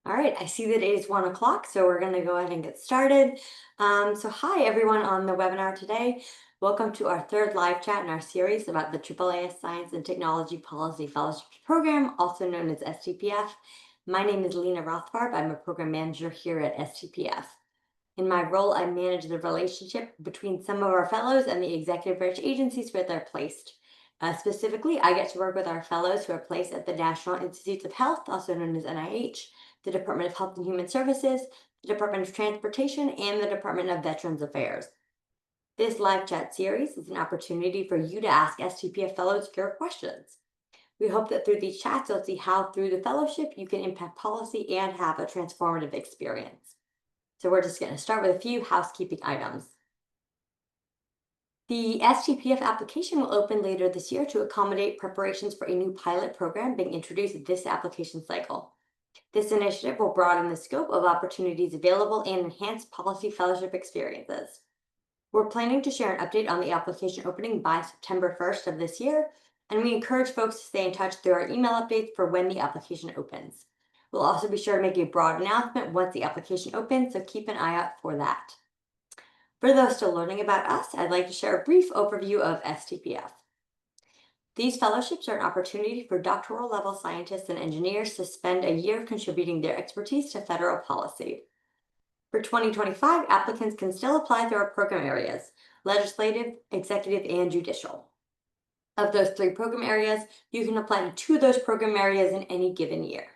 All right, I see that it is 1 o'clock, so we're going to go ahead and get started. Hi everyone on the webinar today. Welcome to our third live chat in our series about the AAAS Science and Technology Policy Fellowships Program, also known as STPF. My name is Lena Rothbarb. I'm a program manager here at STPF. In my role, I manage the relationship between some of our fellows and the executive branch agencies where they're placed. Specifically, I get to work with our fellows who are placed at the National Institutes of Health, also known as NIH, the Department of Health and Human Services, the Department of Transportation, and the Department of Veterans Affairs. This live chat series is an opportunity for you to ask STPF fellows your questions. We hope that through these chats, you'll see how through the fellowship you can impact policy and have a transformative experience. So we're just going to start with a few housekeeping items. The STPF application will open later this year to accommodate preparations for a new pilot program being introduced this application cycle. This initiative will broaden the scope of opportunities available and enhance policy fellowship experiences. We're planning to share an update on the application opening by September 1st of this year, and we encourage folks to stay in touch through our email updates for when the application opens. We'll also be sure to make a broad announcement once the application opens, so keep an eye out for that. For those still learning about us, I'd like to share a brief overview of STPF. These fellowships are an opportunity for doctoral level scientists and engineers to spend a year contributing their expertise to federal policy. For 2025, applicants can still apply through our program areas: legislative, executive, and judicial. Of those 3 program areas, you can apply to 2 of those program areas in any given year.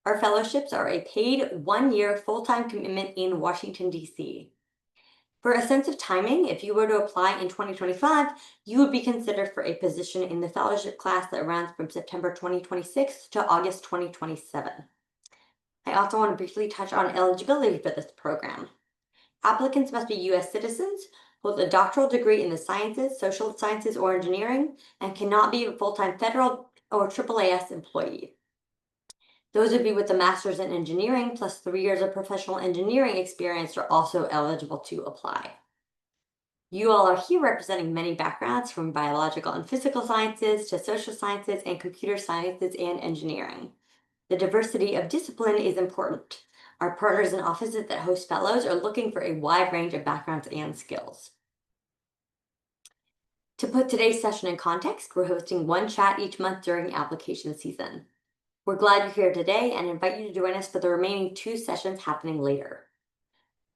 Our fellowships are a paid 1-year full-time commitment in Washington, D.C. For a sense of timing, if you were to apply in 2025, you would be considered for a position in the fellowship class that runs from September 2026 to August 2027. I also want to briefly touch on eligibility for this program. Applicants must be U.S. citizens, hold a doctoral degree in the sciences, social sciences, or engineering, and cannot be a full-time federal or AAAS employee. Those of you with a master's in engineering plus 3 years of professional engineering experience are also eligible to apply. You all are here representing many backgrounds, from biological and physical sciences to social sciences and computer sciences and engineering. The diversity of discipline is important. Our partners and offices that host fellows are looking for a wide range of backgrounds and skills. To put today's session in context, we're hosting 1 chat each month during application season. We're glad you're here today and invite you to join us for the remaining 2 sessions happening later.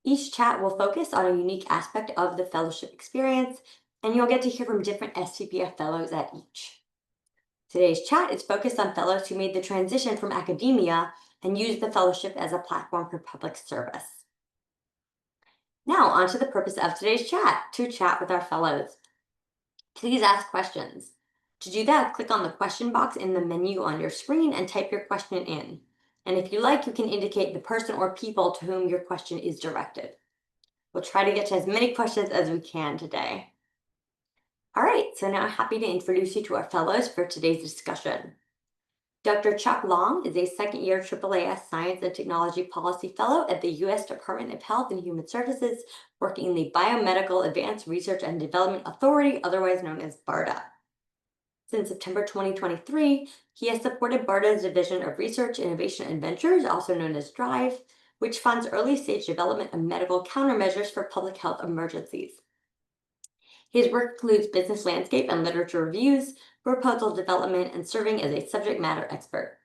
Each chat will focus on a unique aspect of the fellowship experience, and you'll get to hear from different STPF fellows at each. Today's chat is focused on fellows who made the transition from academia and used the fellowship as a platform for public service. Now, on to the purpose of today's chat, to chat with our fellows. Please ask questions. To do that, click on the question box in the menu on your screen and type your question in. And if you like, you can indicate the person or people to whom your question is directed. We'll try to get to as many questions as we can today. All right, so now I'm happy to introduce you to our fellows for today's discussion. Dr. Chuck Long is a second-year AAAS Science and Technology Policy Fellow at the U.S. Department of Health and Human Services, working in the Biomedical Advanced Research and Development Authority, otherwise known as BARDA. Since September 2023, he has supported BARDA's Division of Research, Innovation, and Ventures, also known as DRIVE, which funds early-stage development of medical countermeasures for public health emergencies. His work includes business landscape and literature reviews, proposal development, and serving as a subject matter expert.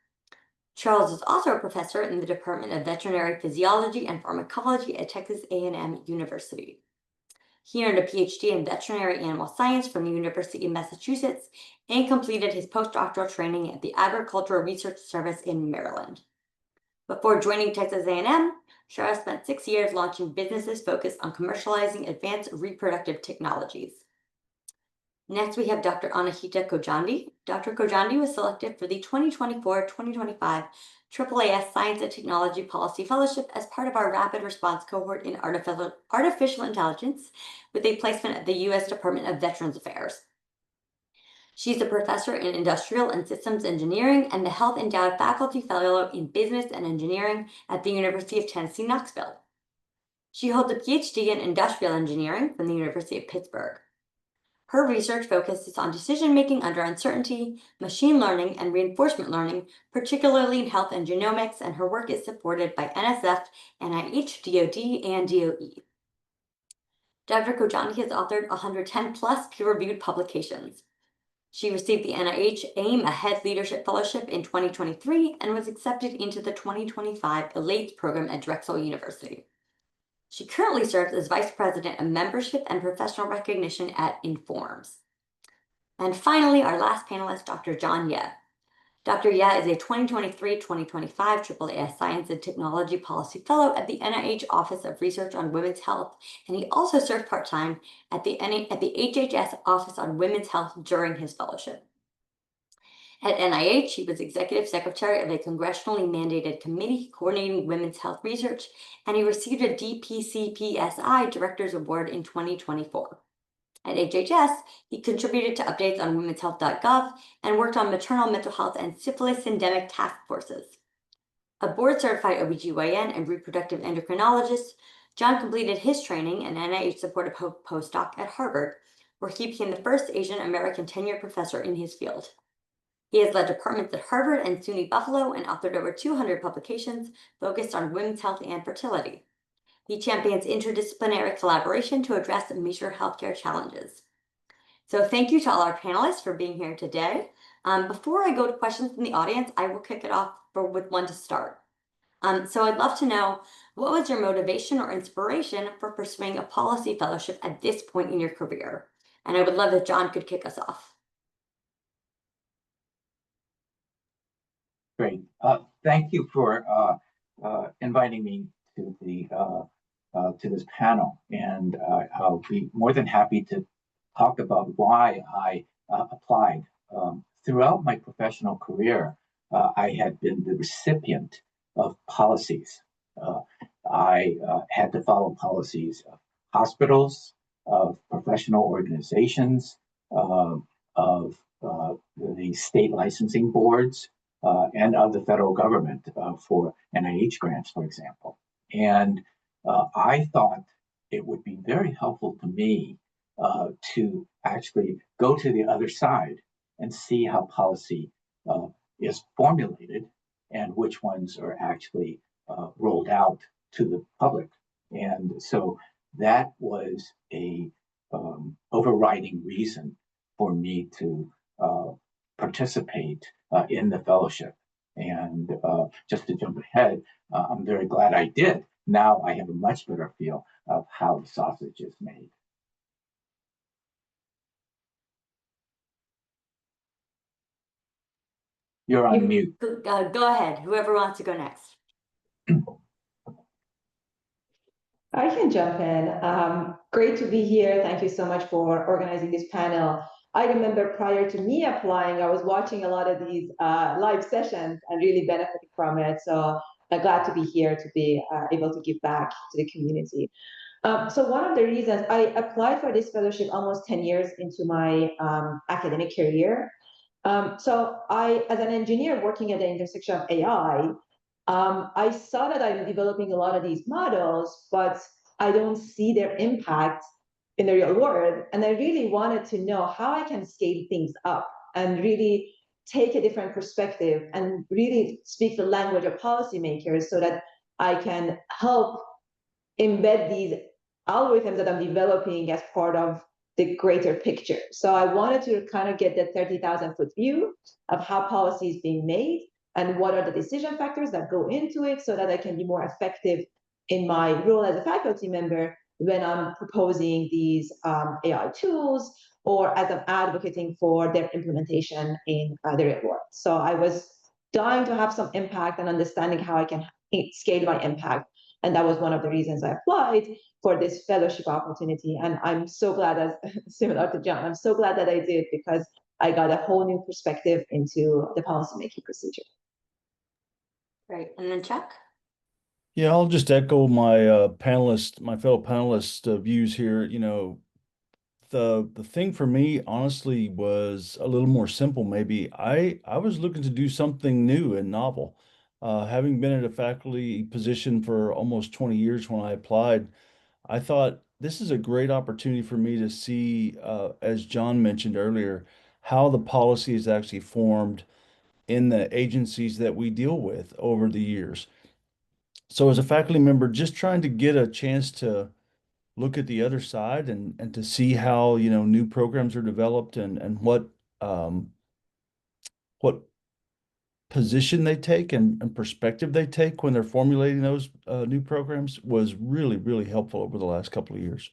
Charles is also a professor in the Department of Veterinary Physiology and Pharmacology at Texas A&M University. He earned a PhD in veterinary animal science from the University of Massachusetts and completed his postdoctoral training at the Agricultural Research Service in Maryland. Before joining Texas A&M, Shara spent 6 years launching businesses focused on commercializing advanced reproductive technologies. Next, we have Dr. Anahita Kojandi. Dr. Kojandi was selected for the 2024-2025 AAAS Science and Technology Policy Fellowship as part of our Rapid Response Cohort in Artificial Intelligence, with a placement at the U.S. Department of Veterans Affairs. She's a professor in Industrial and Systems Engineering and the Health Endowed Faculty Fellow in Business and Engineering at the University of Tennessee, Knoxville. She holds a PhD in Industrial Engineering from the University of Pittsburgh. Her research focuses on decision-making under uncertainty, machine learning, and reinforcement learning, particularly in health and genomics, and her work is supported by NSF, NIH, DoD, and DOE. Dr. Kojani has authored 110 plus peer-reviewed publications. She received the NIH AIM Ahead Leadership Fellowship in 2023 and was accepted into the 2025 Elates program at Drexel University. She currently serves as Vice President of Membership and Professional Recognition at Informs. And finally, our last panelist, Dr. John Ye. Dr. Ye is a 2023-2025 AAAS Science and Technology Policy Fellow at the NIH Office of Research on Women's Health, and he also served part-time at the HHS Office on Women's Health during his fellowship. At NIH, he was executive secretary of a congressionally mandated committee coordinating women's health research, and he received a DPCPSI Director's Award in 2024. At HHS, he contributed to updates on womenshealth.gov and worked on maternal mental health and syphilis endemic task forces. A board-certified OBGYN and reproductive endocrinologist, John completed his training and NIH-supported postdoc at Harvard, where he became the first Asian American tenured professor in his field. He has led departments at Harvard and SUNY Buffalo and authored over 200 publications focused on women's health and fertility. He champions interdisciplinary collaboration to address major healthcare challenges. So thank you to all our panelists for being here today. Before I go to questions from the audience, I will kick it off with one to start. So I'd love to know, what was your motivation or inspiration for pursuing a policy fellowship at this point in your career? And I would love if John could kick us off. Great. Thank you for inviting me to the to this panel, and I'll be more than happy to talk about why I applied. Throughout my professional career, I had been the recipient of policies. I had to follow policies of hospitals, of professional organizations, of the state licensing boards, and of the federal government for NIH grants, for example. And I thought it would be very helpful to me to actually go to the other side and see how policy is formulated and which ones are actually rolled out to the public. And so that was a overriding reason for me to participate in the fellowship. And just to jump ahead, I'm very glad I did. Now I have a much better feel of how the sausage is made. You're on mute. Go ahead, whoever wants to go next. I can jump in. Great to be here. Thank you so much for organizing this panel. I remember prior to me applying, I was watching a lot of these live sessions and really benefiting from it. So I'm glad to be here to be able to give back to the community. So one of the reasons I applied for this fellowship almost 10 years into my academic career. So I, as an engineer working at the intersection of AI, I saw that I'm developing a lot of these models, but I don't see their impact in the real world. And I really wanted to know how I can scale things up and really take a different perspective and really speak the language of policymakers so that I can help embed these algorithms that I'm developing as part of the greater picture. So I wanted to kind of get the 30,000-foot view of how policy is being made and what are the decision factors that go into it so that I can be more effective in my role as a faculty member when I'm proposing these AI tools or as I'm advocating for their implementation in the real world. So I was dying to have some impact and understanding how I can scale my impact. And that was one of the reasons I applied for this fellowship opportunity. And I'm so glad, as similar to John, I'm so glad that I did because I got a whole new perspective into the policymaking procedure. Great. And then Chuck? Yeah, I'll just echo my my fellow panelists' views here. You know, the thing for me, honestly, was a little more simple. Maybe I was looking to do something new and novel. Having been at a faculty position for almost 20 years when I applied, I thought this is a great opportunity for me to see, as John mentioned earlier, how the policy is actually formed in the agencies that we deal with over the years. So as a faculty member, just trying to get a chance to look at the other side and to see how, new programs are developed and what position they take and perspective they take when they're formulating those new programs was really, really helpful over the last couple of years.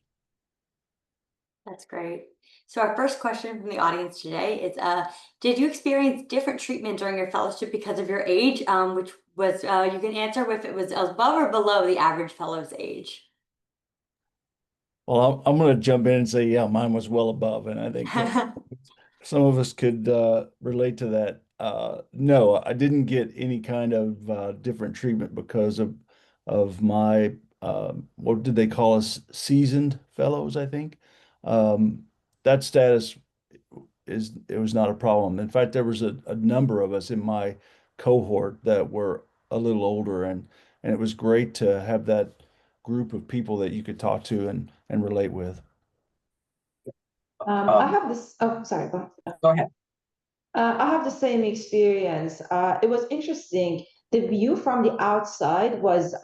That's great. So our first question from the audience today is, did you experience different treatment during your fellowship because of your age? Which was, you can answer if it was above or below the average fellow's age. Well, I'm going to jump in and say, yeah, mine was well above, and I think some of us could relate to that. No, I didn't get any kind of different treatment because of my what did they call us? Seasoned fellows, I think. That status it was not a problem. In fact, there was a number of us in my cohort that were a little older, and it was great to have that group of people that you could talk to and relate with. I have this. Oh, sorry. Go ahead. Go ahead. I have the same experience. It was interesting. The view from the outside was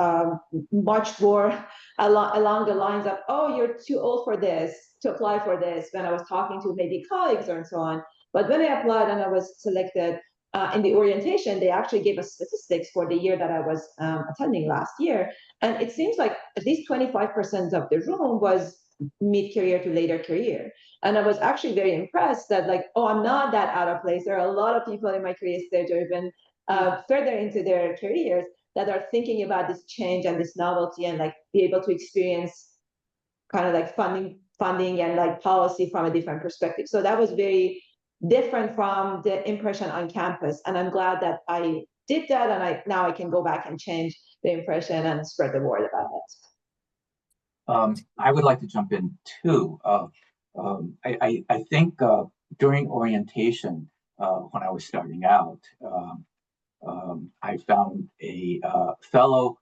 much more along the lines of, oh, you're too old for this, to apply for this, when I was talking to maybe colleagues and so on. But when I applied and I was selected in the orientation, they actually gave us statistics for the year that I was attending last year. And it seems like at least 25% of the room was mid-career to later career. And I was actually very impressed that, like, oh, I'm not that out of place. There are a lot of people in my career stage or even further into their careers that are thinking about this change and this novelty and like be able to experience kind of like funding and like policy from a different perspective. So that was very different from the impression on campus. And I'm glad that I did that, and now I can go back and change the impression and spread the word about it. I would like to jump in too. I think during orientation, when I was starting out, I found a fellow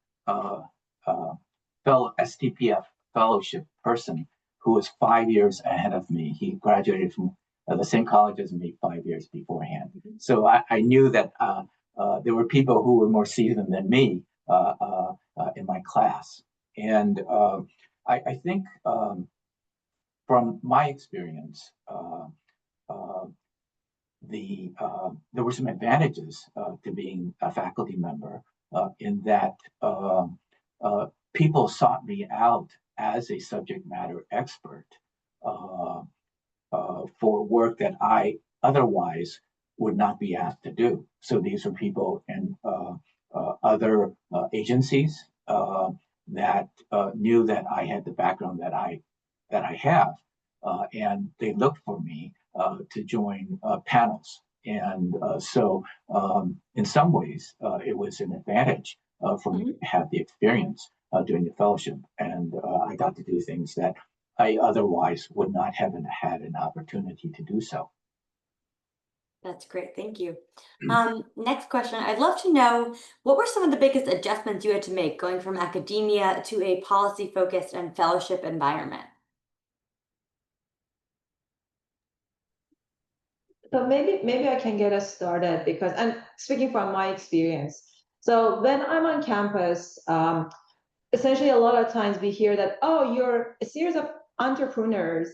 STPF fellowship person who was 5 years ahead of me. He graduated from the same college as me 5 years beforehand. So I knew that there were people who were more seasoned than me in my class. And I think from my experience, there were some advantages to being a faculty member in that people sought me out as a subject matter expert for work that I otherwise would not be asked to do. So these are people in other agencies that knew that I had the background that I have, and they looked for me to join panels. And so in some ways, it was an advantage for me to have the experience during the fellowship. And I got to do things that I otherwise would not have had an opportunity to do so. That's great. Thank you. Next question. I'd love to know, what were some of the biggest adjustments you had to make going from academia to a policy-focused and fellowship environment? So maybe I can get us started because, and speaking from my experience, so when I'm on campus, essentially a lot of times we hear that, oh, you're a series of entrepreneurs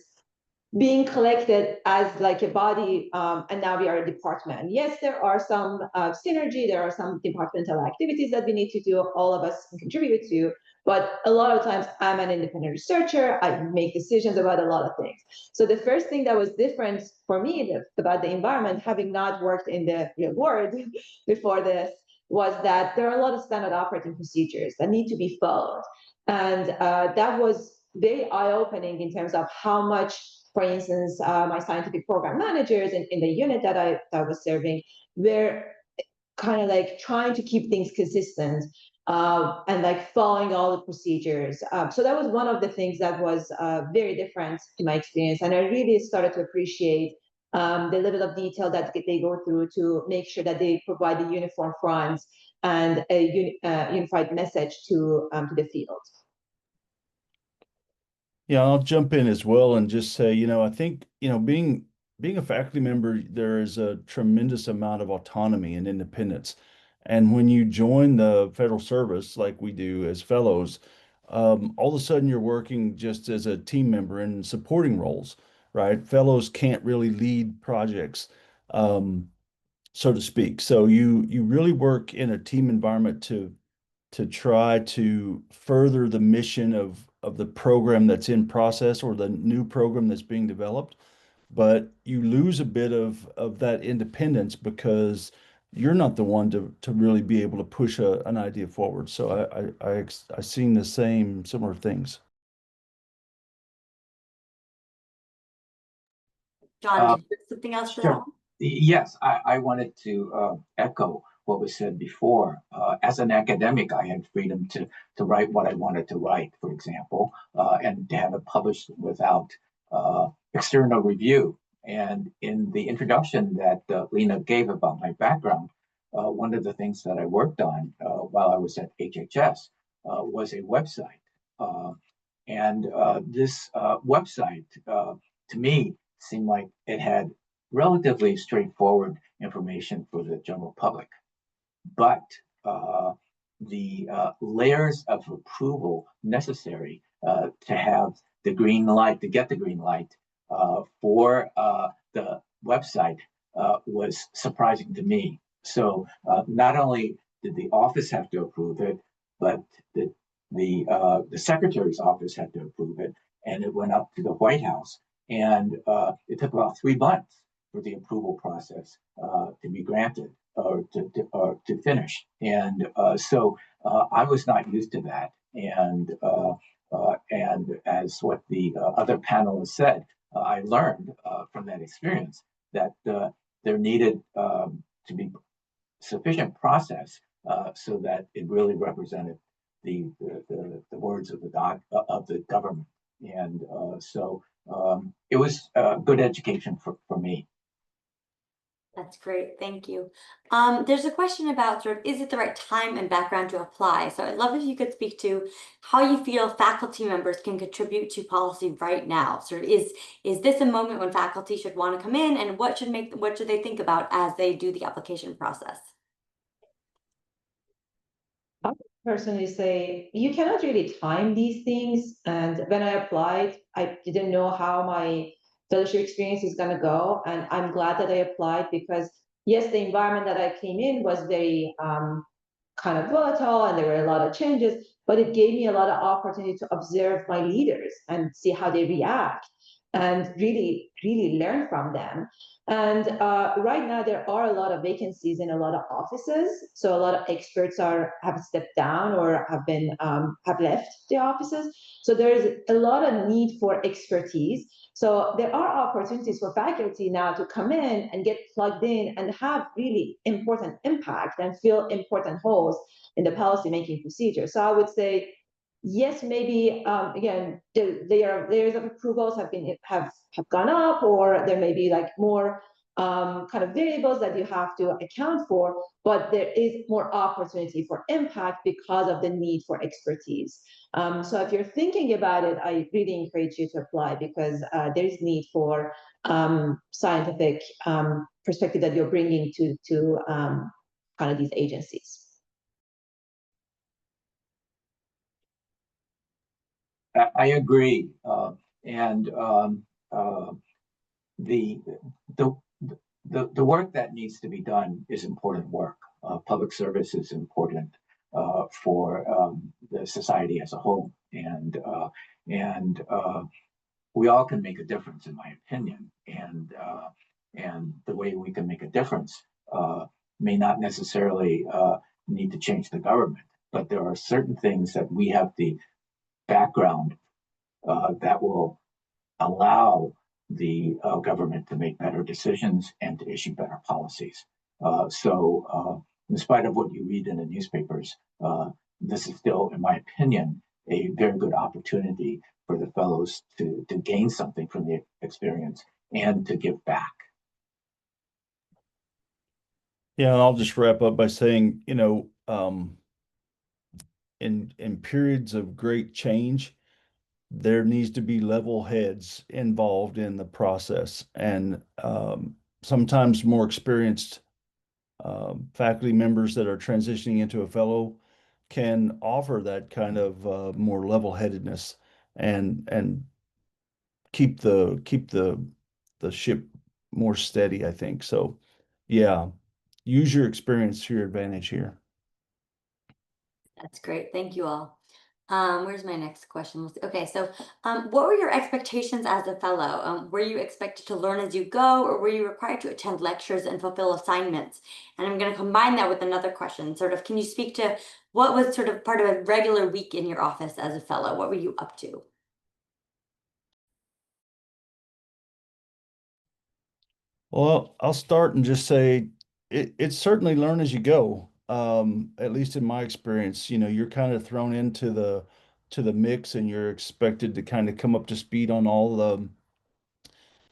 being collected as like a body, and now we are a department. Yes, there are some synergy, there are some departmental activities that we need to do, all of us can contribute to, but a lot of times I'm an independent researcher, I make decisions about a lot of things. So the first thing that was different for me about the environment, having not worked in the real world before this, was that there are a lot of standard operating procedures that need to be followed. And that was very eye-opening in terms of how much, for instance, my scientific program managers in the unit that I was serving were kind of like trying to keep things consistent and like following all the procedures. So that was one of the things that was very different in my experience. And I really started to appreciate the level of detail that they go through to make sure that they provide the uniform fronts and a unified message to the field. Yeah, I'll jump in as well and just say, I think, being a faculty member, there is a tremendous amount of autonomy and independence. And when you join the federal service, like we do as fellows, all of a sudden you're working just as a team member in supporting roles, right? Fellows can't really lead projects, um, so to speak. So you really work in a team environment to try to further the mission of the program that's in process or the new program that's being developed, but you lose a bit of that independence because you're not the one to really be able to push an idea forward. So I seen the same similar things. John, Uh, did you have something else for that Sure. one? Yes, I wanted to echo what was said before. As an academic, I had freedom to write what I wanted to write, for example, and to have it published without external review. And in the introduction that Lena gave about my background, one of the things that I worked on while I was at HHS was a website. Uh, and this website, to me, seemed like it had relatively straightforward information for the general public. But the layers of approval necessary to have the green light, to get the green light for the website was surprising to me. So not only did the office have to approve it, but the secretary's office had to approve it, and it went up to the White House, and it took about 3 months for the approval process to be granted or to finish. And so I was not used to that. And as what the other panelists said, I learned from that experience that there needed to be sufficient process so that it really represented the words of the government. And so it was a good education for me. That's great. Thank you. There's a question about sort of, is it the right time and background to apply? So I'd love if you could speak to how you feel faculty members can contribute to policy right now. Sort of, is this a moment when faculty should want to come in, and what should they think about as they do the application process? I would personally say you cannot really time these things. And when I applied, I didn't know how my fellowship experience is going to go. And I'm glad that I applied because, yes, the environment that I came in was very kind of volatile and there were a lot of changes, but it gave me a lot of opportunity to observe my leaders and see how they react and really, really learn from them. And right now, there are a lot of vacancies in a lot of offices. So a lot of experts have stepped down or have left the offices. So there is a lot of need for expertise. So there are opportunities for faculty now to come in and get plugged in and have really important impact and fill important holes in the policymaking procedure. So I would say yes, maybe again, their layers of approvals have gone up, or there may be like more kind of variables that you have to account for, but there is more opportunity for impact because of the need for expertise. So if you're thinking about it, I really encourage you to apply because there is need for scientific perspective that you're bringing to kind of these agencies. I agree, and uh, the, the the work that needs to be done is important work. Public service is important for the society as a whole, and we all can make a difference, in my opinion. And the way we can make a difference may not necessarily need to change the government, but there are certain things that we have the background that will allow the government to make better decisions and to issue better policies. So, in spite of what you read in the newspapers, this is still, in my opinion, a very good opportunity for the fellows to gain something from the experience and to give back. Yeah, and I'll just wrap up by saying, in periods of great change, there needs to be level heads involved in the process, and sometimes more experienced faculty members that are transitioning into a fellow can offer that kind of more level-headedness and keep the ship more steady, I think. So yeah, use your experience to your advantage here. That's great. Thank you all. Where's my next question? Okay, so what were your expectations as a fellow? Were you expected to learn as you go, or were you required to attend lectures and fulfill assignments? And I'm going to combine that with another question. Sort of, can you speak to what was sort of part of a regular week in your office as a fellow? What were you up to? Well, I'll start and just say it's certainly learn as you go. At least in my experience, you're kind of thrown into the mix and you're expected to kind of come up to speed on all the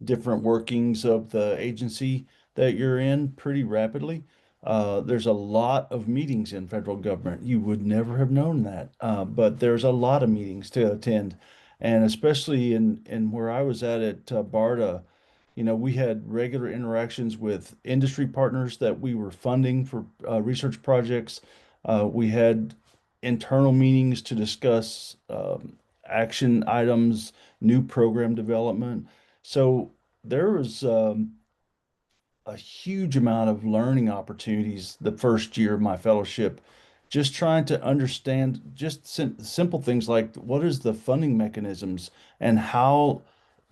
different workings of the agency that you're in pretty rapidly. There's a lot of meetings in federal government. You would never have known that, but there's a lot of meetings to attend, and especially in where I was at BARDA, we had regular interactions with industry partners that we were funding for research projects. We had internal meetings to discuss action items, new program development. So there was a huge amount of learning opportunities the first year of my fellowship, just trying to understand just simple things like what is the funding mechanisms and how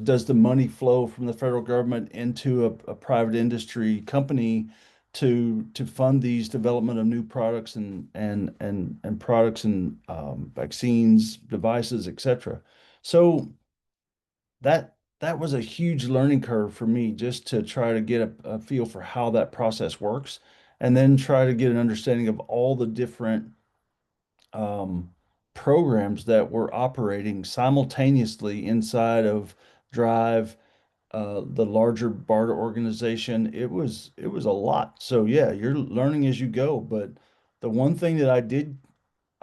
does the money flow from the federal government into a private industry company to fund these development of new products and products and vaccines, devices, etc. So that was a huge learning curve for me just to try to get a feel for how that process works and then try to get an understanding of all the different um, programs that were operating simultaneously inside of Drive, the larger BARDA organization. It was a lot. So yeah, you're learning as you go. But the one thing that I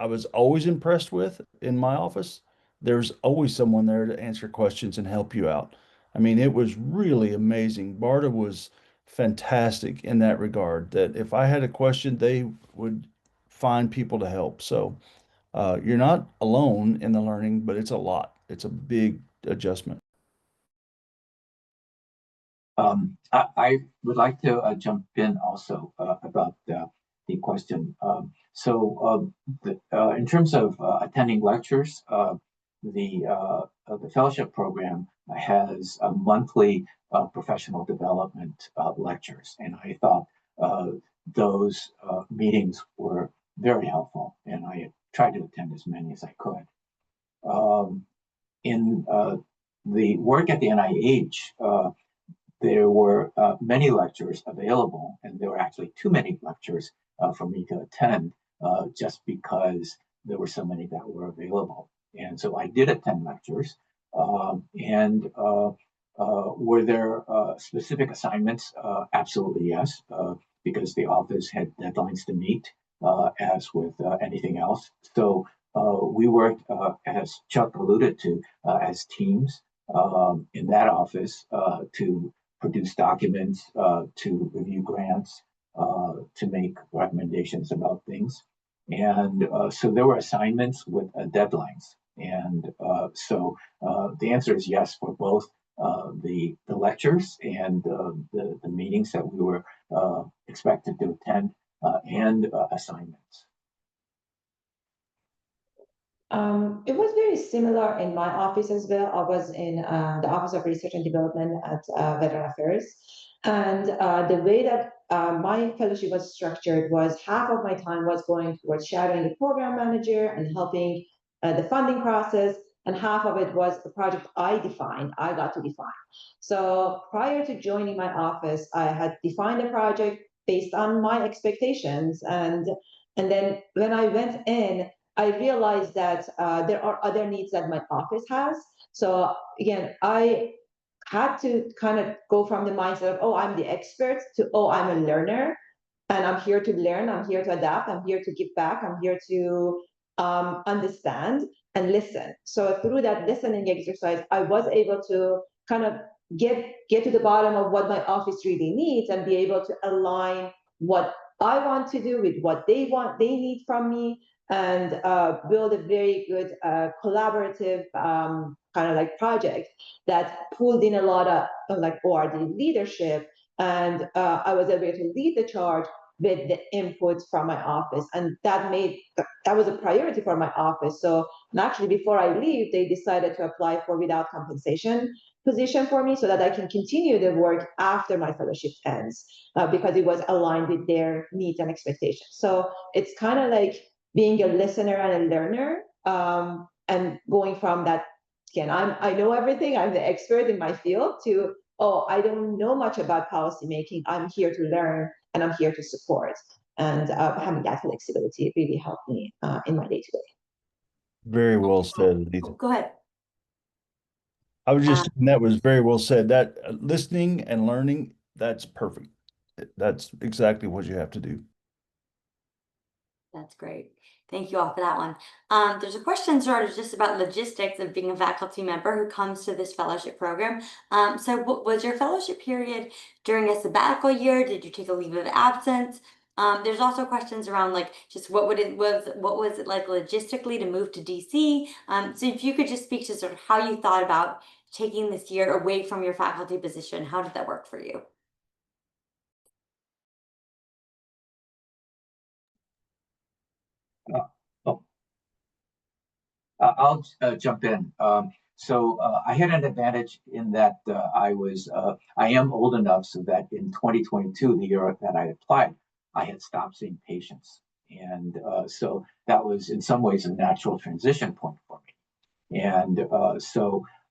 was always impressed with in my office. There's always someone there to answer questions and help you out. I mean, it was really amazing. BARDA was fantastic in that regard, that if I had a question, they would find people to help. So you're not alone in the learning, but it's a lot. It's a big adjustment. I would like to jump in also about the question. In terms of attending lectures, the fellowship program has a monthly professional development lectures, and I thought those meetings were very helpful, and I tried to attend as many as I could. In the work at the NIH, there were many lectures available, and there were actually too many lectures for me to attend just because there were so many that were available. And so I did attend lectures. Were there specific assignments? Absolutely yes, because the office had deadlines to meet, as with anything else. So we worked, as Chuck alluded to, as teams in that office to produce documents, to review grants, to make recommendations about things. And so there were assignments with deadlines. And so the answer is yes for both the lectures and the meetings that we were expected to attend and assignments. It was very similar in my office as well. I was in the Office of Research and Development at Veteran Affairs. And the way that my fellowship was structured was half of my time was going towards shadowing the program manager and helping the funding process, and half of it was a project I got to define. So prior to joining my office, I had defined a project based on my expectations. And then when I went in, I realized that there are other needs that my office has. So again, I had to kind of go from the mindset of, oh, I'm the expert, to, oh, I'm a learner and I'm here to learn, I'm here to adapt, I'm here to give back, I'm here to understand and listen. So through that listening exercise, I was able to kind of get to the bottom of what my office really needs and be able to align what I want to do with what they need from me, and build a very good collaborative kind of like project that pulled in a lot of like ORD leadership, and I was able to lead the charge with the inputs from my office, and that was a priority for my office. So actually, before I leave, they decided to apply for without compensation position for me so that I can continue the work after my fellowship ends, because it was aligned with their needs and expectations. So it's kind of like being a listener and a learner, and going from that, again, I know everything, I'm the expert in my field, to, oh, I don't know much about policy making, I'm here to learn and I'm here to support. And having that flexibility really helped me in my day-to-day. Very well said, Oh, Letha. go ahead. I was just saying that was very well said. That listening and learning, that's perfect. That's exactly what you have to do. That's great. Thank you all for that one. There's a question started just about logistics of being a faculty member who comes to this fellowship program. So was your fellowship period during a sabbatical year? Did you take a leave of absence? There's also questions around like just what was it like logistically to move to DC? So if you could just speak to sort of how you thought about taking this year away from your faculty position, how did that work for you? Oh, I'll jump in. So I had an advantage in that I am old enough so that in 2022, the year that I applied, I had stopped seeing patients. And so that was in some ways a natural transition point for me. And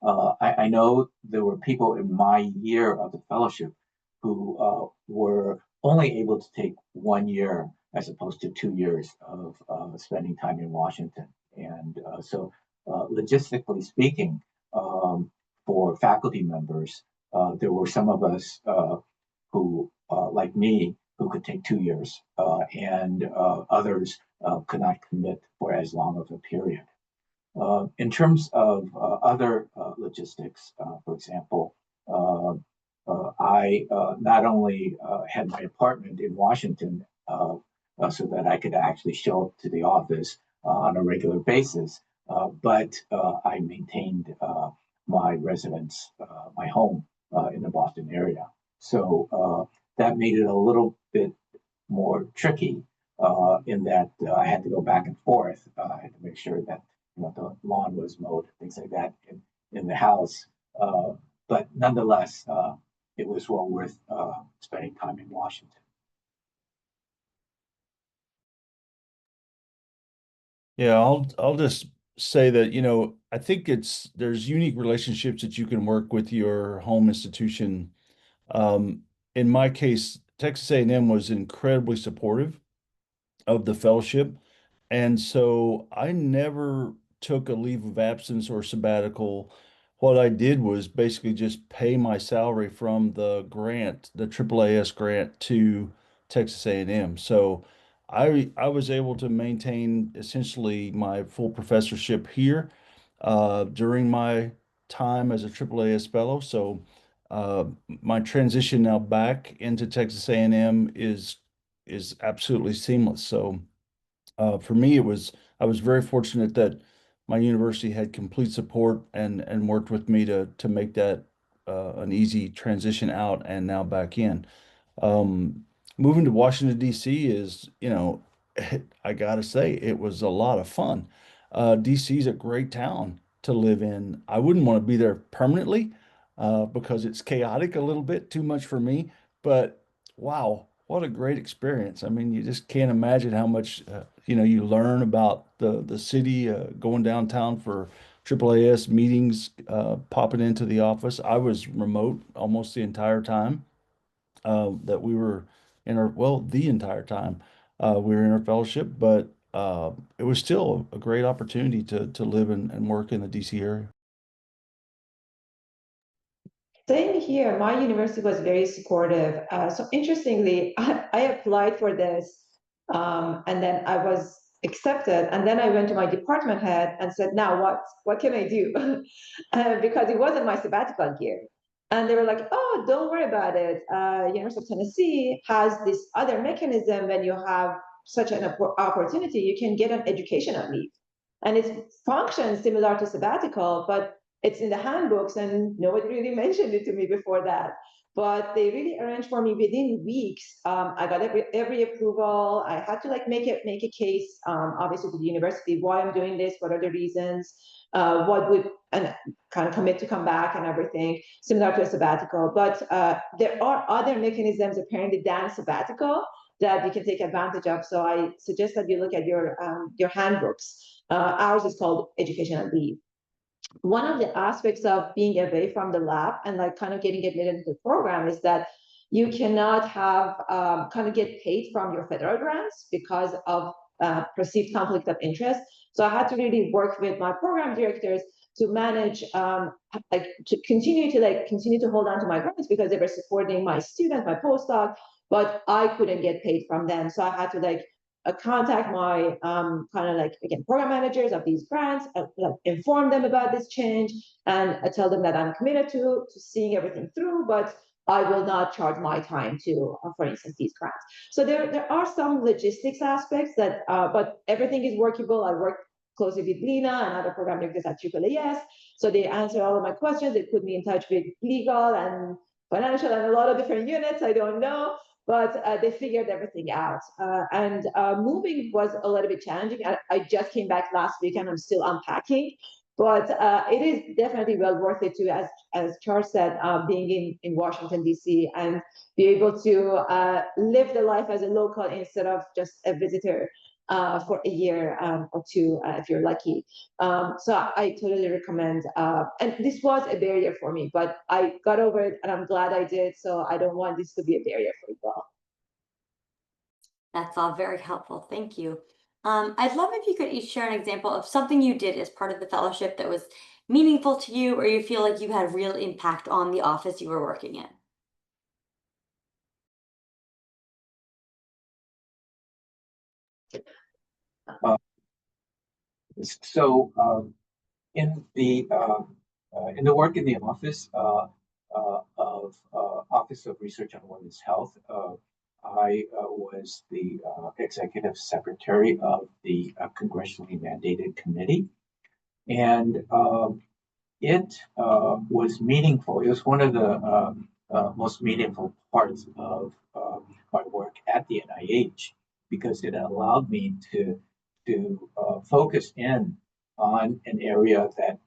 I know there were people in my year of the fellowship who were only able to take 1 year as opposed to 2 years of spending time in Washington. And logistically speaking, for faculty members, there were some of us who, like me, who could take 2 years, and others could not commit for as long of a period. In terms of other logistics, for example, I not only had my apartment in Washington so that I could actually show up to the office on a regular basis, but I maintained my residence, my home in the Boston area. So that made it a little bit more tricky in that I had to go back and forth. I had to make sure that the lawn was mowed, things like that in the house. But nonetheless, it was well worth spending time in Washington. Yeah, I'll just say that, I think there's unique relationships that you can work with your home institution. In my case, Texas A&M was incredibly supportive of the fellowship. And so I never took a leave of absence or sabbatical. What I did was basically just pay my salary from the grant, the AAAS grant to Texas A&M. So I was able to maintain essentially my full professorship here during my time as a AAAS fellow. So my transition now back into Texas A&M is absolutely seamless. So for me, I was very fortunate that my university had complete support and worked with me to make that an easy transition out and now back in. Um, Moving to Washington, D.C. is, I gotta say, it was a lot of fun. D.C. is a great town to live in. I wouldn't want to be there permanently because it's chaotic a little bit, too much for me. But wow, what a great experience. I mean, you just can't imagine how much, you learn about the city, going downtown for AAAS meetings, popping into the office. I was remote almost the entire time that we were the entire time we were in our fellowship, but it was still a great opportunity to live and work in the DC area. Same here. My university was very supportive. So interestingly, I applied for this, and then I was accepted. And then I went to my department head and said, now what can I do? Because it wasn't my sabbatical year. And they were like, oh, don't worry about it. University of Tennessee has this other mechanism when you have such an opportunity, you can get an educational leave. And it functions similar to sabbatical, but it's in the handbooks and nobody really mentioned it to me before that. But they really arranged for me within weeks. I got every approval. I had to like make a case, obviously to the university, why I'm doing this, what are the reasons, what would, and kind of commit to come back and everything, similar to a sabbatical. But there are other mechanisms apparently than sabbatical that you can take advantage of. So I suggest that you look at your handbooks. Ours is called educational leave. One of the aspects of being away from the lab and like kind of getting admitted into the program is that you cannot have kind of get paid from your federal grants because of perceived conflict of interest. So I had to really work with my program directors to manage like to continue to hold on to my grants because they were supporting my students, my postdoc, but I couldn't get paid from them. So I had to like contact my kind of like, again, program managers of these grants, like inform them about this change and tell them that I'm committed to seeing everything through, but I will not charge my time to, for instance, these grants. So there are some logistics aspects that, but everything is workable. I work closely with Lena and other program directors at AAAS. So they answer all of my questions. They put me in touch with legal and financial and a lot of different units. I don't know, but they figured everything out. And moving was a little bit challenging. I just came back last week and I'm still unpacking, but it is definitely well worth it to, as Charles said, being in Washington, D.C. and be able to live the life as a local instead of just a visitor for a year or two if you're lucky. So I totally recommend. And this was a barrier for me, but I got over it and I'm glad I did. So I don't want this to be a barrier for you all. That's all very helpful. Thank you. I'd love if you could each share an example of something you did as part of the fellowship that was meaningful to you, or you feel like you had real impact on the office you were working in. So in the work in the office of Office of Research on Women's Health, I was the executive secretary of the congressionally mandated committee, and it was meaningful. It was one of the most meaningful parts of my work at the NIH because it allowed me to focus in on an area that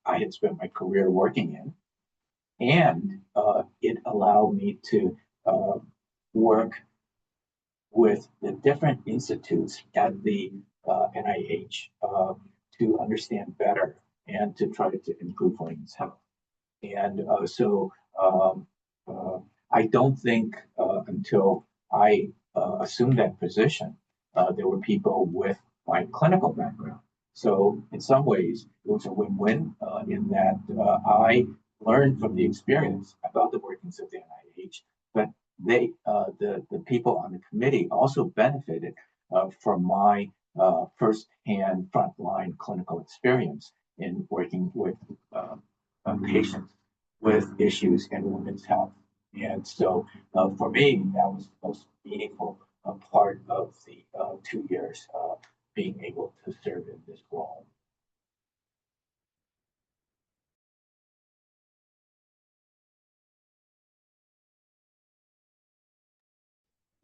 I had spent my career working in, and it allowed me to work with the different institutes at the NIH to understand better and to try to improve women's health. And so I don't think until I assumed that position, there were people with my clinical background. So in some ways, it was a win-win in that I learned from the experience about the workings of the NIH, but the people on the committee also benefited from my first-hand frontline clinical experience in working with patients with issues in women's health. And so for me, that was the most meaningful part of the 2 years being able to serve in this role.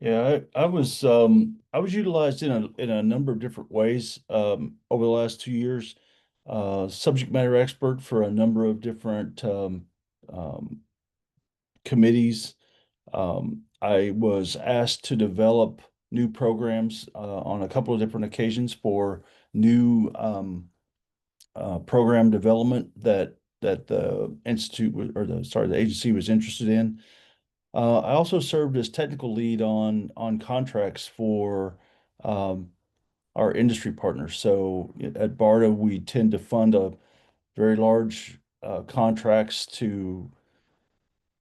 Yeah, I was utilized in a number of different ways over the last 2 years. Subject matter expert for a number of different um, committees. I was asked to develop new programs on a couple of different occasions for new program development that the institute was, or the agency was interested in. I also served as technical lead on contracts for our industry partners. So at BARDA, we tend to fund a very large contracts to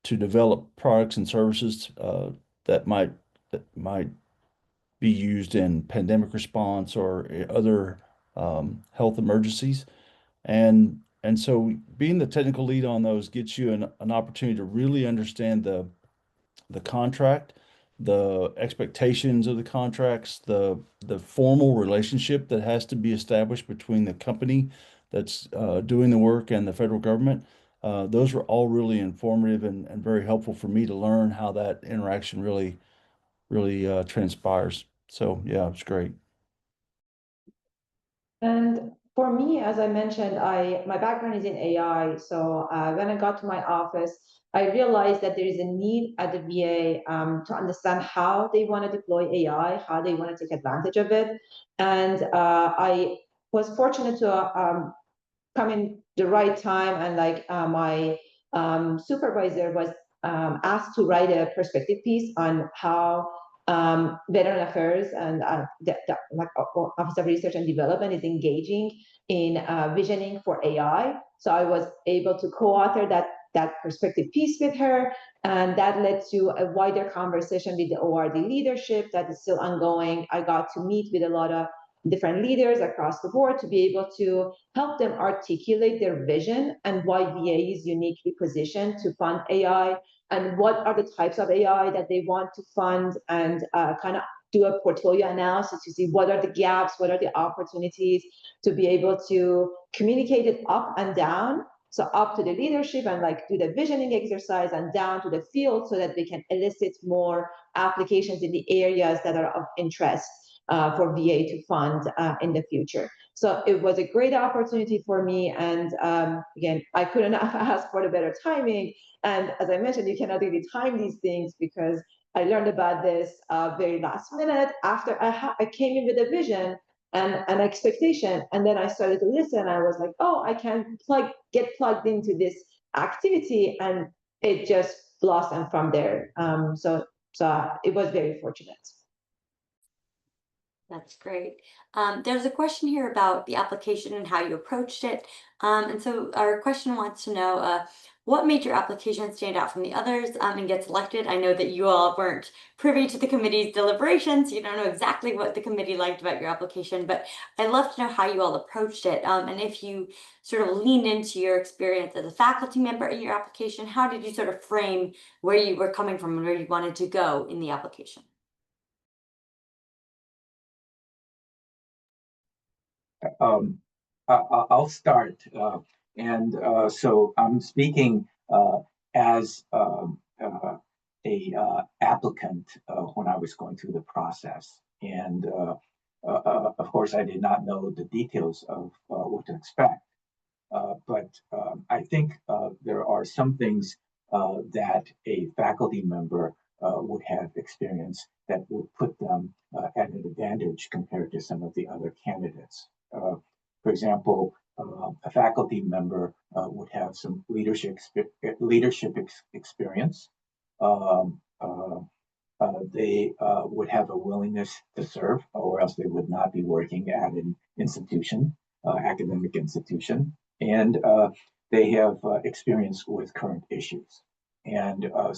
develop products and services that might be used in pandemic response or other health emergencies. And so being the technical lead on those gets you an opportunity to really understand the contract, the expectations of the contracts, the formal relationship that has to be established between the company that's doing the work and the federal government. Those were all really informative and very helpful for me to learn how that interaction really transpires. So yeah, it's great. And for me, as I mentioned, my background is in AI. So when I got to my office, I realized that there is a need at the VA to understand how they want to deploy AI, how they want to take advantage of it. And I was fortunate to come in the right time, and like my supervisor was asked to write a perspective piece on how veteran affairs and like Office of Research and Development is engaging in visioning for AI. So I was able to co-author that perspective piece with her, and that led to a wider conversation with the ORD leadership that is still ongoing. I got to meet with a lot of different leaders across the board to be able to help them articulate their vision and why VA is uniquely positioned to fund AI, and what are the types of AI that they want to fund, and kind of do a portfolio analysis to see what are the gaps, what are the opportunities, to be able to communicate it up and down. So up to the leadership and like do the visioning exercise, and down to the field so that they can elicit more applications in the areas that are of interest for VA to fund in the future. So it was a great opportunity for me. And again, I couldn't have asked for the better timing. And as I mentioned, you cannot really time these things, because I learned about this very last minute after I came in with a vision and an expectation. And then I started to listen. I was like, oh, I can get plugged into this activity. And it just blossomed from there. So it was very fortunate. That's great. There's a question here about the application and how you approached it. And so our question wants to know what made your application stand out from the others and get selected? I know that you all weren't privy to the committee's deliberations. You don't know exactly what the committee liked about your application, but I'd love to know how you all approached it. And if you sort of leaned into your experience as a faculty member in your application, how did you sort of frame where you were coming from and where you wanted to go in the application? I'll start. So I'm speaking as a applicant when I was going through the process. And of course, I did not know the details of what to expect. But I think there are some things that a faculty member would have experienced that would put them at an advantage compared to some of the other candidates. For example, a faculty member would have some leadership experience. Um, uh, they would have a willingness to serve, or else they would not be working at an institution, academic institution. And they have experience with current issues. And I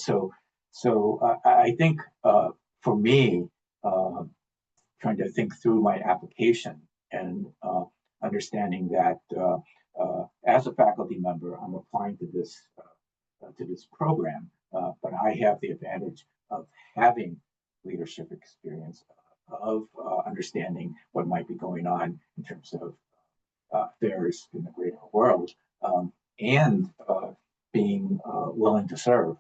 think for me, uh, trying to think through my application and understanding that as a faculty member, I'm applying to this program, but I have the advantage of having leadership experience, of understanding what might be going on in terms of affairs in the greater world, and being willing to serve.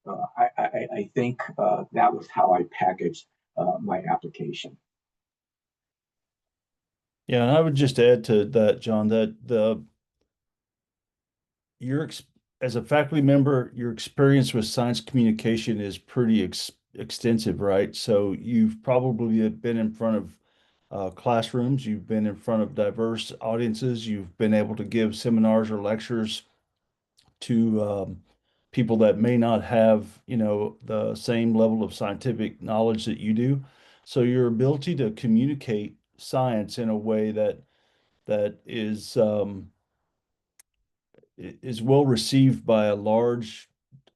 I think that was how I packaged my application. Yeah, and I would just add to that, John, that your as a faculty member, your experience with science communication is pretty extensive, right? So you've probably been in front of classrooms, you've been in front of diverse audiences, you've been able to give seminars or lectures to people that may not have, the same level of scientific knowledge that you do. So your ability to communicate science in a way that is well received by a large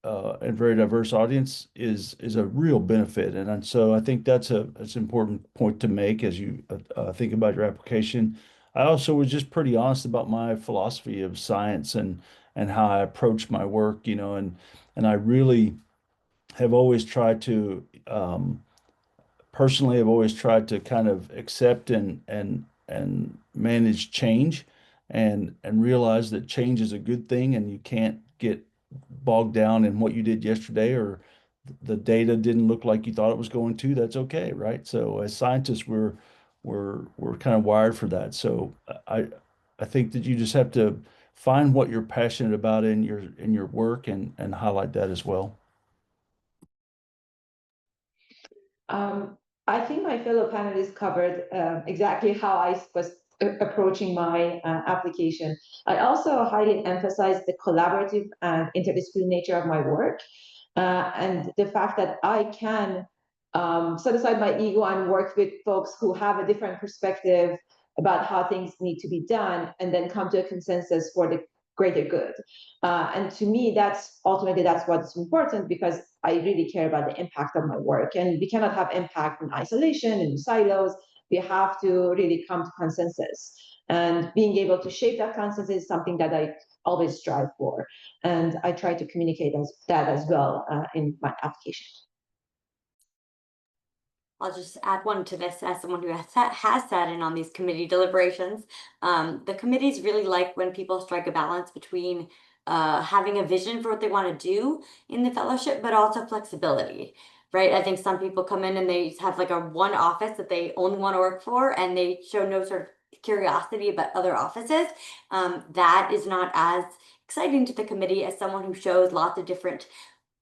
and very diverse audience is a real benefit. And so I think that's an important point to make as you think about your application. I also was just pretty honest about my philosophy of science and how I approach my work, and I really have always tried to personally, I've always tried to kind of accept and manage change and realize that change is a good thing and you can't get bogged down in what you did yesterday or the data didn't look like you thought it was going to. That's okay, right? So as scientists, we're kind of wired for that. So I think that you just have to find what you're passionate about in your work and highlight that as well. I think my fellow panelists covered exactly how I was approaching my application. I also highly emphasize the collaborative and interdisciplinary nature of my work, and the fact that I can set aside my ego and work with folks who have a different perspective about how things need to be done, and then come to a consensus for the greater good. And to me, that's what's important, because I really care about the impact of my work. And we cannot have impact in isolation, in silos. We have to really come to consensus. And being able to shape that consensus is something that I always strive for. And I try to communicate that as well in my application. I'll just add one to this as someone who has sat in on these committee deliberations. The committees really like when people strike a balance between having a vision for what they want to do in the fellowship, but also flexibility, right? I think some people come in and they have like a one office that they only want to work for, and they show no sort of curiosity about other offices. That is not as exciting to the committee as someone who shows lots of different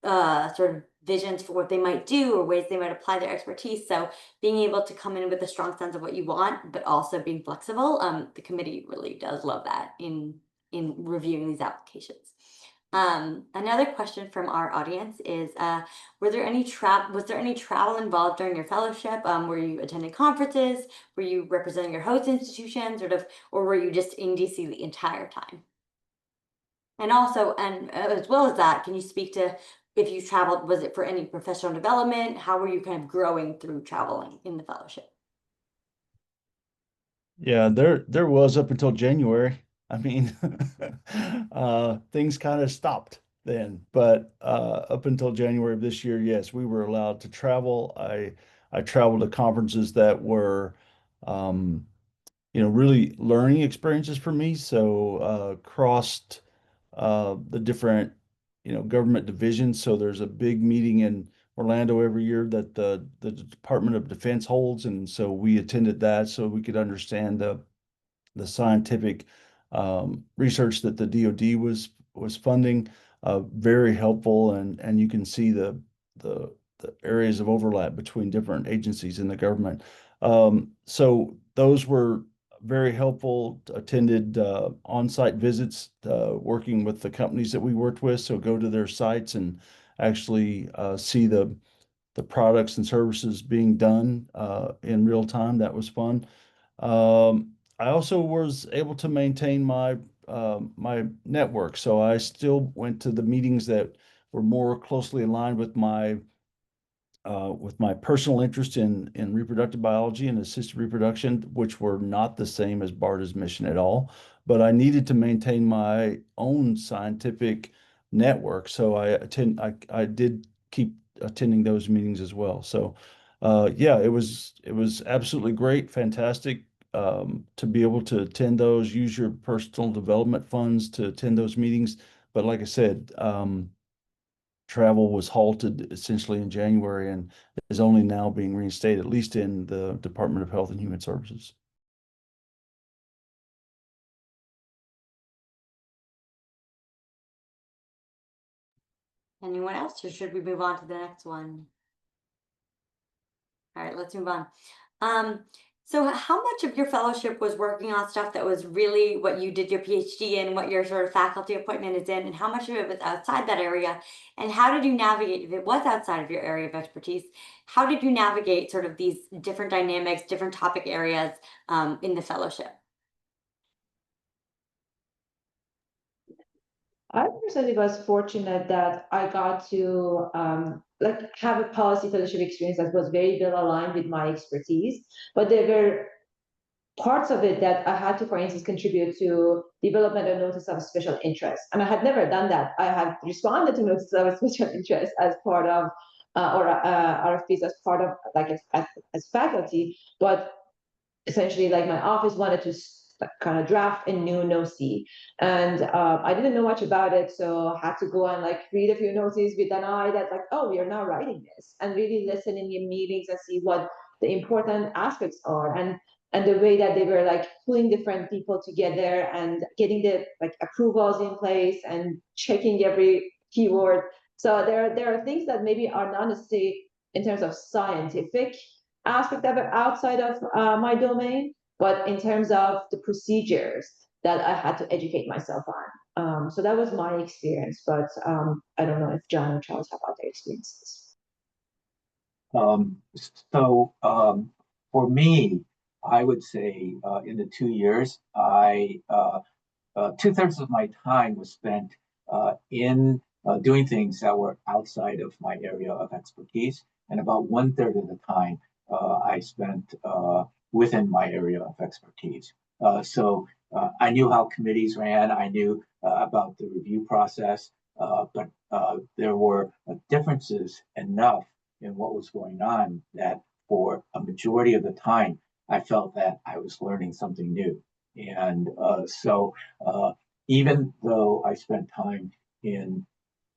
sort of visions for what they might do or ways they might apply their expertise. So being able to come in with a strong sense of what you want, but also being flexible, the committee really does love that in reviewing these applications. Another question from our audience is, was there any travel involved during your fellowship? Were you attending conferences? Were you representing your host institution, or were you just in DC the entire time? And also, and as well as that, can you speak to if you traveled, was it for any professional development? How were you kind of growing through traveling in the fellowship? Yeah, there was up until January. I mean, things kind of stopped then, but up until January of this year, yes, we were allowed to travel. I traveled to conferences that were, really learning experiences for me. So crossed the different, government divisions. So there's a big meeting in Orlando every year that the Department of Defense holds, and so we attended that so we could understand the scientific research that the DoD was funding. Very helpful, and you can see the areas of overlap between different agencies in the government. So those were very helpful. Attended on-site visits, working with the companies that we worked with. So go to their sites and actually see the products and services being done in real time. That was fun. I also was able to maintain my network, so I still went to the meetings that were more closely aligned with my personal interest in reproductive biology and assisted reproduction, which were not the same as BARDA's mission at all. But I needed to maintain my own scientific network, so I did keep attending those meetings as well. So yeah, it was absolutely great, fantastic to be able to attend those, use your personal development funds to attend those meetings. But like I said, travel was halted essentially in January and is only now being reinstated, at least in the Department of Health and Human Services. Anyone else, or should we move on to the next one? All right, let's move on. So how much of your fellowship was working on stuff that was really what you did your PhD in, what your sort of faculty appointment is in, and how much of it was outside that area? And how did you navigate, if it was outside of your area of expertise, how did you navigate sort of these different dynamics, different topic areas in the fellowship? I personally was fortunate that I got to like have a policy fellowship experience that was very well aligned with my expertise. But there were parts of it that I had to, for instance, contribute to development of notice of special interest. And I had never done that. I had responded to notice of special interest as part of, RFPs as part of, like, as faculty, but essentially, like, my office wanted to kind of draft a new NOC, and I didn't know much about it, so I had to go and like read a few notices with an eye that, like, oh, we are now writing this, and really listen in meetings and see what the important aspects are, and the way that they were like pulling different people together and getting the like approvals in place and checking every keyword. So there are things that maybe are not necessarily in terms of scientific aspect of it outside of my domain, but in terms of the procedures that I had to educate myself on. So that was my experience, but I don't know if John or Charles have other experiences. Um, for me, I would say in the 2 years, I 2/3 of my time was spent in doing things that were outside of my area of expertise, and about 1/3 of the time I spent within my area of expertise. I knew how committees ran, I knew about the review process, but there were differences enough in what was going on that for a majority of the time, I felt that I was learning something new. And even though I spent time in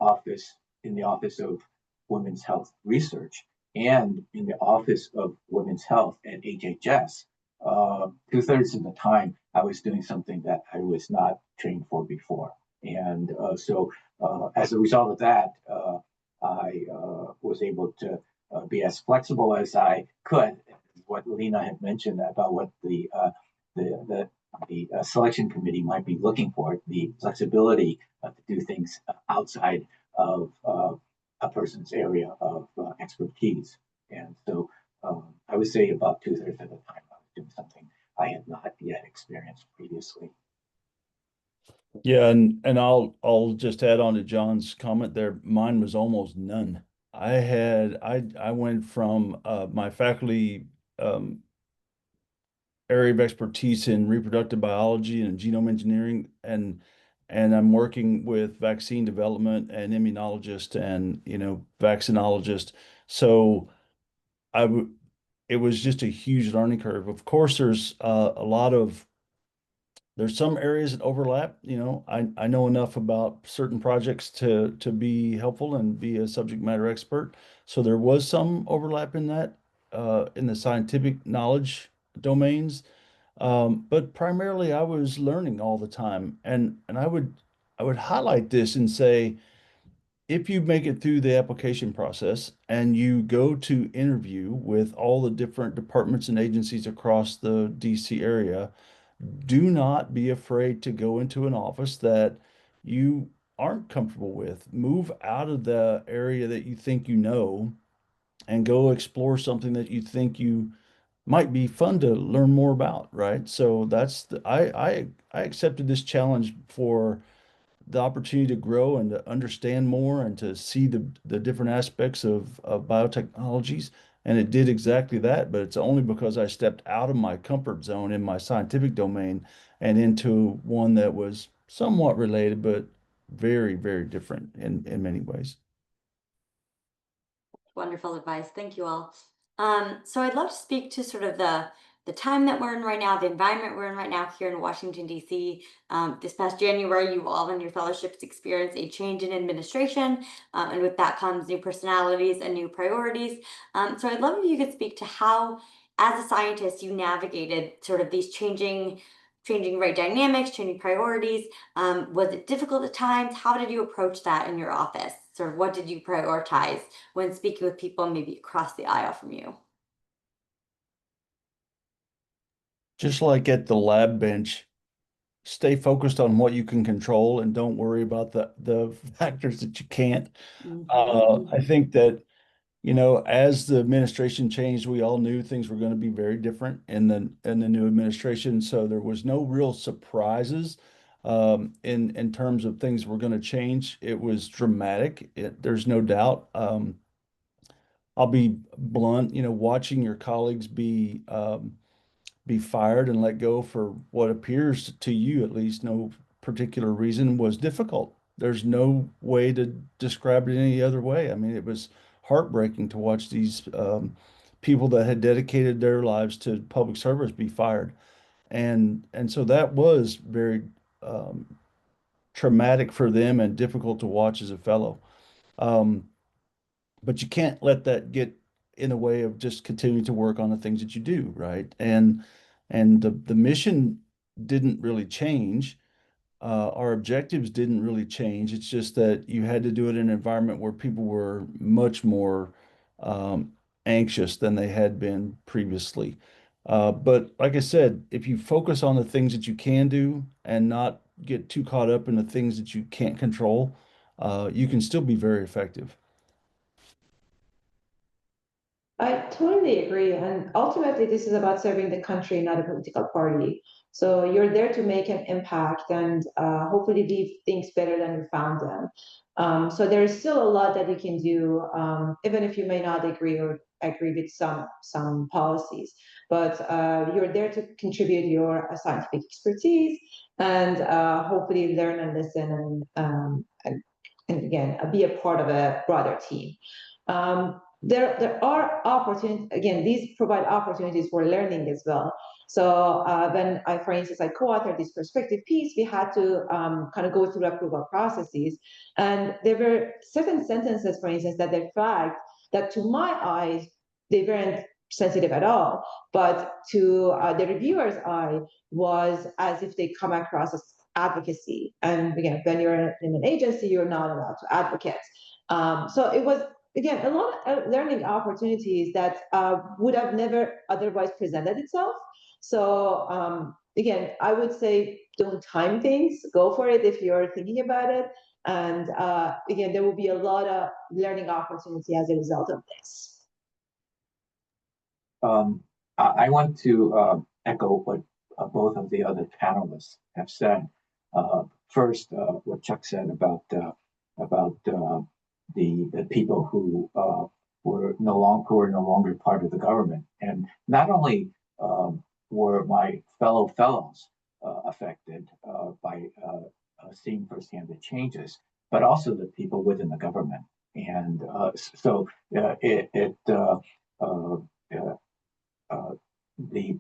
office in the Office of Women's Health Research and in the Office of Women's Health at HHS, 2/3 of the time I was doing something that I was not trained for before. And as a result of that, I was able to be as flexible as I could. What Lena had mentioned about what the selection committee might be looking for, the flexibility to do things outside of a person's area of expertise. And so I would say about 2/3 of the time I was doing something I had not yet experienced previously. Yeah, and I'll just add on to John's comment there. Mine was almost none. I went from my faculty area of expertise in reproductive biology and genome engineering, and I'm working with vaccine development and immunologist and vaccinologist. So I w it was just a huge learning curve. Of course, there's some areas that overlap. I know enough about certain projects to be helpful and be a subject matter expert. So there was some overlap in that in the scientific knowledge domains. But primarily I was learning all the time. And I would highlight this and say, if you make it through the application process and you go to interview with all the different departments and agencies across the DC area, do not be afraid to go into an office that you aren't comfortable with. Move out of the area that you think you know and go explore something that you think you might be fun to learn more about, right? So I accepted this challenge for the opportunity to grow and to understand more and to see the different aspects of biotechnologies. And it did exactly that, but it's only because I stepped out of my comfort zone in my scientific domain and into one that was somewhat related, but very, very different in many ways. Wonderful advice. Thank you all. So I'd love to speak to sort of the time that we're in right now, the environment we're in right now here in Washington, D.C. This past January, you all in your fellowships experienced a change in administration, and with that comes new personalities and new priorities. So I'd love if you could speak to how, as a scientist, you navigated sort of these changing right dynamics, changing priorities. Was it difficult at times? How did you approach that in your office? Sort of what did you prioritize when speaking with people maybe across the aisle from you? Just like at the lab bench, stay focused on what you can control and don't worry about the factors that you can't. I think that as the administration changed, we all knew things were going to be very different in the new administration. So there was no real surprises. in terms of things were going to change. It was dramatic. There's no doubt. I'll be blunt, watching your colleagues be fired and let go for what appears to you, at least, no particular reason was difficult. There's no way to describe it any other way. I mean, it was heartbreaking to watch these people that had dedicated their lives to public service be fired. And so that was very um, traumatic for them and difficult to watch as a fellow. Um, but you can't let that get in the way of just continuing to work on the things that you do, right? And the mission didn't really change. Our objectives didn't really change. It's just that you had to do it in an environment where people were much more um, anxious than they had been previously. But like I said, if you focus on the things that you can do and not get too caught up in the things that you can't control, you can still be very effective. I totally agree. And ultimately, this is about serving the country, not a political party. So you're there to make an impact and hopefully leave things better than you found them. So there's still a lot that you can do, even if you may not agree or agree with some policies. But you're there to contribute your scientific expertise and hopefully learn and listen and again be a part of a broader team. There are opportunities, again, these provide opportunities for learning as well. So when I, for instance, I co-authored this perspective piece, we had to kind of go through approval processes. And there were certain sentences, for instance, that they flagged that to my eyes, they weren't sensitive at all. But to the reviewer's eye was as if they come across as advocacy. And again, when you're in an agency, you're not allowed to advocate. So it was again a lot of learning opportunities that would have never otherwise presented itself. So again, I would say don't time things, go for it if you're thinking about it. And again, there will be a lot of learning opportunity as a result of this. I want to echo what both of the other panelists have said. First, what Chuck said about the people who were no longer part of the government, and not only were my fellow fellows affected by seeing firsthand the changes, but also the people within the government, and so it uh, uh, the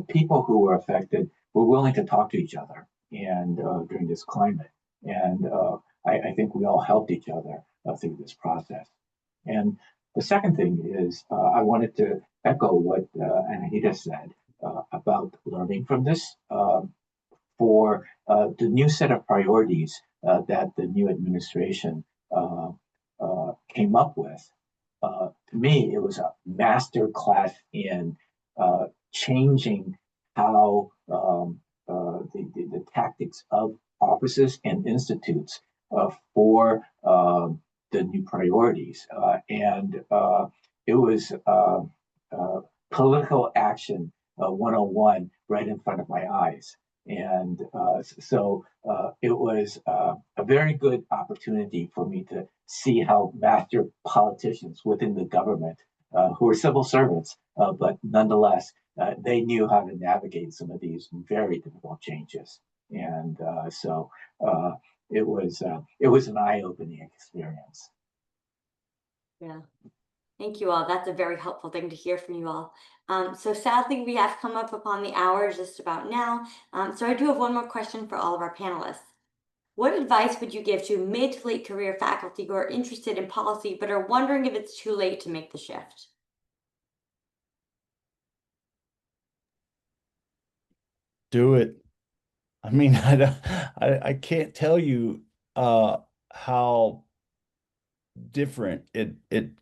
people who were affected were willing to talk to each other and during this climate, and I think we all helped each other through this process. And the second thing is I wanted to echo what Anahita said about learning from this for the new set of priorities that the new administration came up with. To me, it was a master class in changing how the tactics of offices and institutes for the new priorities. And it was political action 101 right in front of my eyes. And so it was a very good opportunity for me to see how master politicians within the government, who were civil servants, but nonetheless, they knew how to navigate some of these very difficult changes. And so it was an eye-opening experience. Yeah. Thank you all. That's a very helpful thing to hear from you all. So sadly, we have come up upon the hour just about now. So I do have one more question for all of our panelists. What advice would you give to mid to late career faculty who are interested in policy but are wondering if it's too late to make the shift? Do it. I mean, I can't tell you uh, how different. It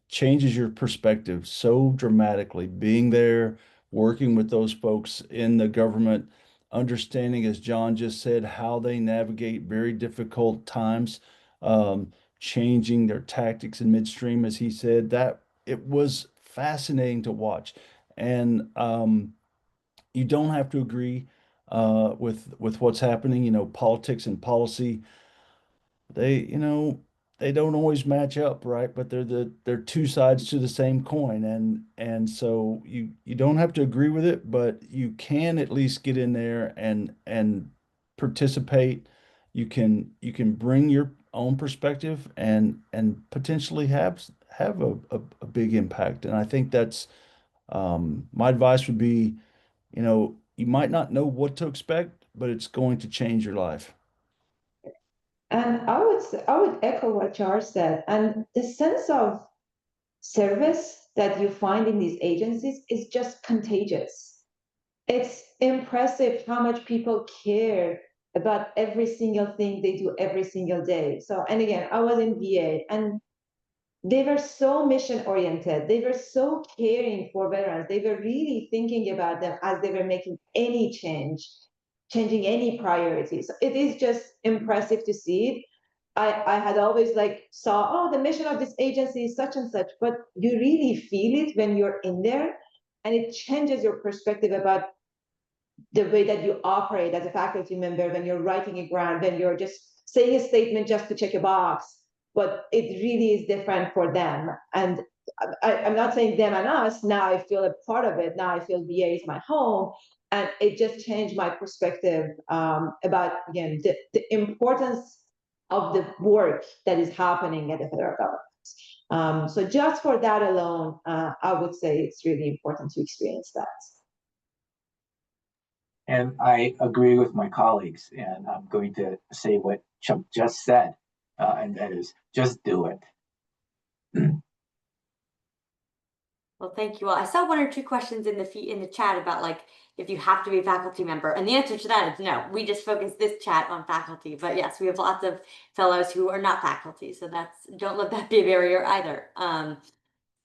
changes your perspective so dramatically. Being there, working with those folks in the government, understanding, as John just said, how they navigate very difficult times, changing their tactics in midstream, as he said, that it was fascinating to watch. And you don't have to agree. with what's happening, politics and policy. They don't always match up, right? But they're two sides to the same coin, and so you don't have to agree with it, but you can at least get in there and participate. You can bring your own perspective and potentially have a big impact. And I think that's my advice would be, you might not know what to expect, but it's going to change your life. And I would echo what Charles said. And the sense of service that you find in these agencies is just contagious. It's impressive how much people care about every single thing they do every single day. So, and again, I was in VA, and they were so mission oriented. They were so caring for veterans. They were really thinking about them as they were making any changing any priorities. So it is just impressive to see it. I had always like saw, oh, the mission of this agency is such and such, but you really feel it when you're in there, and it changes your perspective about the way that you operate as a faculty member when you're writing a grant, when you're just saying a statement just to check a box, but it really is different for them. And I'm not saying them and us. Now I feel a part of it. Now I feel VA is my home. And it just changed my perspective about, again, the importance of the work that is happening at the federal government. So just for that alone, I would say it's really important to experience that. And I agree with my colleagues, and I'm going to say what Chuck just said, and that is just do it. Well, thank you all. I saw one or two questions in the chat about like if you have to be a faculty member, and the answer to that is no. We just focus this chat on faculty, but yes, we have lots of fellows who are not faculty, so don't let that be a barrier either.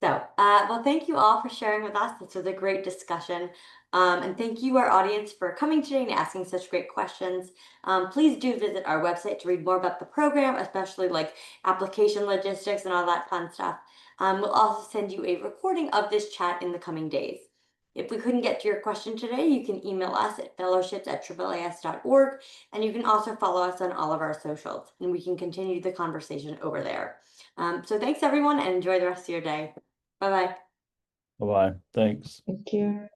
Well, thank you all for sharing with us. This was a great discussion. And thank you, our audience, for coming today and asking such great questions. Please do visit our website to read more about the program, especially like application logistics and all that fun stuff. We'll also send you a recording of this chat in the coming days. If we couldn't get to your question today, you can email us at fellowships@AAAS.org, and you can also follow us on all of our socials, and we can continue the conversation over there. So thanks, everyone, and enjoy the rest of your day. Bye-bye. Bye-bye. Thanks. Thank you.